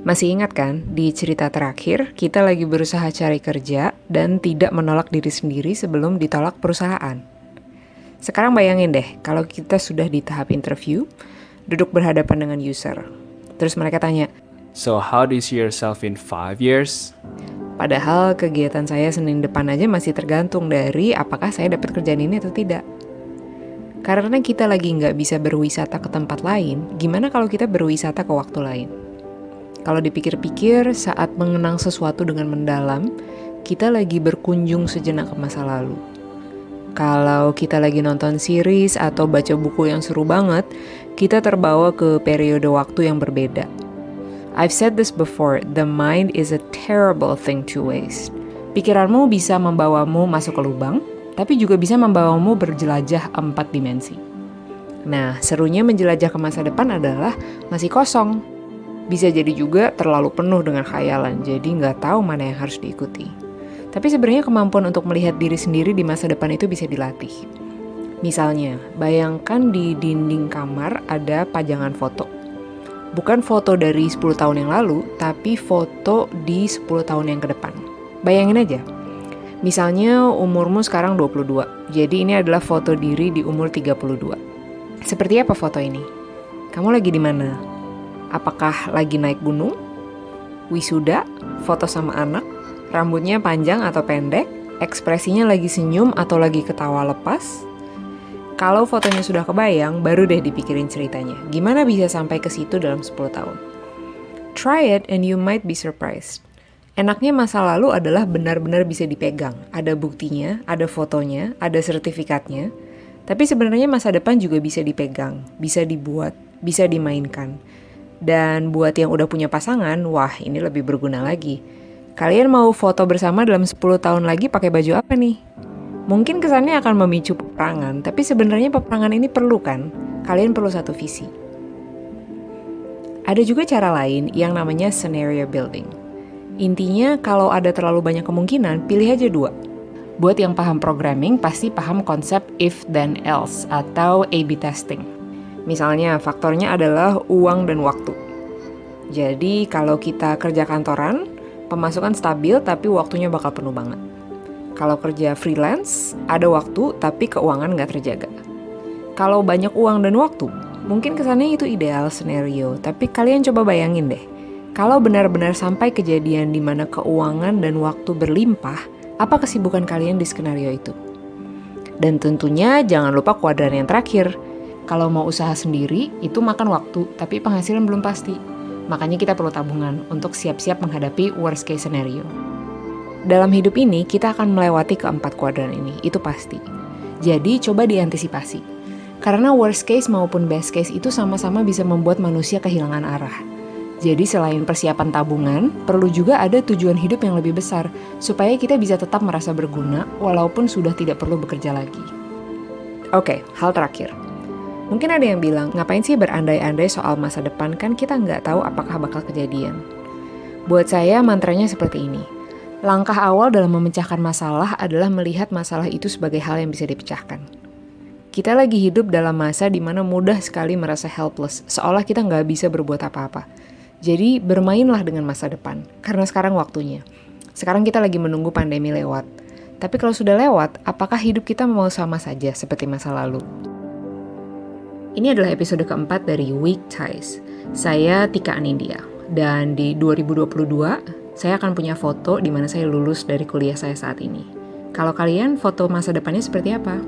Masih ingat kan, di cerita terakhir, kita lagi berusaha cari kerja dan tidak menolak diri sendiri sebelum ditolak perusahaan. Sekarang bayangin deh, kalau kita sudah di tahap interview, duduk berhadapan dengan user. Terus mereka tanya, "So how do you see yourself in 5 years?" padahal kegiatan saya Senin depan aja masih tergantung dari apakah saya dapat kerjaan ini atau tidak. Karena kita lagi nggak bisa berwisata ke tempat lain, gimana kalau kita berwisata ke waktu lain? Kalau dipikir-pikir, saat mengenang sesuatu dengan mendalam, kita lagi berkunjung sejenak ke masa lalu. Kalau kita lagi nonton series atau baca buku yang seru banget, kita terbawa ke periode waktu yang berbeda. I've said this before, the mind is a terrible thing to waste. Pikiranmu bisa membawamu masuk ke lubang, tapi juga bisa membawamu berjelajah 4 dimensi. Nah, serunya menjelajah ke masa depan adalah masih kosong. Bisa jadi juga terlalu penuh dengan khayalan, jadi nggak tahu mana yang harus diikuti. Tapi sebenarnya kemampuan untuk melihat diri sendiri di masa depan itu bisa dilatih. Misalnya, bayangkan di dinding kamar ada pajangan foto. Bukan foto dari 10 tahun yang lalu, tapi foto di 10 tahun yang ke depan. Bayangin aja, misalnya umurmu sekarang 22, jadi ini adalah foto diri di umur 32. Seperti apa foto ini? Kamu lagi di mana? Apakah lagi naik gunung? Wisuda? Foto sama anak? Rambutnya panjang atau pendek? Ekspresinya lagi senyum atau lagi ketawa lepas? Kalau fotonya sudah kebayang, baru deh dipikirin ceritanya. Gimana bisa sampai ke situ dalam 10 tahun? Try it and you might be surprised. Enaknya masa lalu adalah benar-benar bisa dipegang. Ada buktinya, ada fotonya, ada sertifikatnya. Tapi sebenarnya masa depan juga bisa dipegang, bisa dibuat, bisa dimainkan. Dan buat yang udah punya pasangan, wah ini lebih berguna lagi. Kalian mau foto bersama dalam 10 tahun lagi pakai baju apa nih? Mungkin kesannya akan memicu peperangan, tapi sebenarnya peperangan ini perlu kan? Kalian perlu satu visi. Ada juga cara lain yang namanya scenario building. Intinya kalau ada terlalu banyak kemungkinan, pilih aja 2. Buat yang paham programming, pasti paham konsep if then else atau A/B testing. Misalnya, faktornya adalah uang dan waktu. Jadi, kalau kita kerja kantoran, pemasukan stabil tapi waktunya bakal penuh banget. Kalau kerja freelance, ada waktu tapi keuangan nggak terjaga. Kalau banyak uang dan waktu, mungkin kesannya itu ideal scenario, tapi kalian coba bayangin deh. Kalau benar-benar sampai kejadian di mana keuangan dan waktu berlimpah, apa kesibukan kalian di skenario itu? Dan tentunya jangan lupa kuadran yang terakhir. Kalau mau usaha sendiri, itu makan waktu, tapi penghasilan belum pasti. Makanya kita perlu tabungan untuk siap-siap menghadapi worst case scenario. Dalam hidup ini, kita akan melewati keempat kuadran ini, itu pasti. Jadi, coba diantisipasi. Karena worst case maupun best case itu sama-sama bisa membuat manusia kehilangan arah. Jadi, selain persiapan tabungan, perlu juga ada tujuan hidup yang lebih besar, supaya kita bisa tetap merasa berguna, walaupun sudah tidak perlu bekerja lagi. Oke, hal terakhir. Mungkin ada yang bilang, ngapain sih berandai-andai soal masa depan, kan kita nggak tahu apakah bakal kejadian. Buat saya, mantranya seperti ini. Langkah awal dalam memecahkan masalah adalah melihat masalah itu sebagai hal yang bisa dipecahkan. Kita lagi hidup dalam masa di mana mudah sekali merasa helpless, seolah kita nggak bisa berbuat apa-apa. Jadi, bermainlah dengan masa depan, karena sekarang waktunya. Sekarang kita lagi menunggu pandemi lewat. Tapi kalau sudah lewat, apakah hidup kita mau sama saja seperti masa lalu? Ini adalah episode keempat dari Weak Ties. Saya Tika Anindya, dan di 2022, saya akan punya foto di mana saya lulus dari kuliah saya saat ini. Kalau kalian, foto masa depannya seperti apa?